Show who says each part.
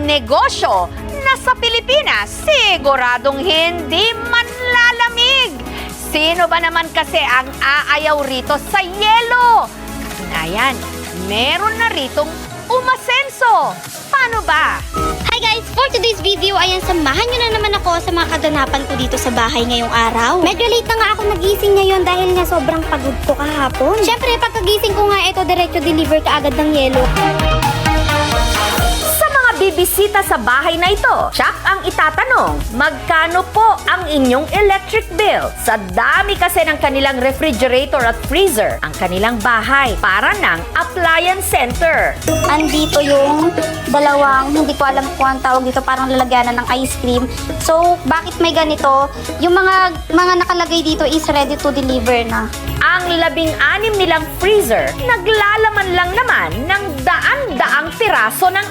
Speaker 1: negosyo na sa Pilipinas siguradong hindi manlalamig. Sino ba naman kasi ang aayaw rito sa yelo? Ayan, meron na ritong umasenso. Paano ba?
Speaker 2: Hi guys! For today's video, ayan, samahan nyo na naman ako sa mga kaganapan ko dito sa bahay ngayong araw. Medyo late na nga ako nagising ngayon dahil nga sobrang pagod ko kahapon. Siyempre, pagkagising ko nga ito, diretso deliver ka agad ng yelo.
Speaker 1: Sa mga bibisita sa bahay na ito, tsak ang itatanong, magkano po ang inyong electric bill? Sa dami kasi ng kanilang refrigerator at freezer, ang kanilang bahay para ng appliance center.
Speaker 2: Andito yung dalawang, hindi ko alam kung ang tawag dito, parang lalagyanan ng ice cream. So, bakit may ganito? Yung mga nakalagay dito is ready to deliver na.
Speaker 1: Ang 16 nilang freezer, naglalaman lang naman ng daan-daang piraso ng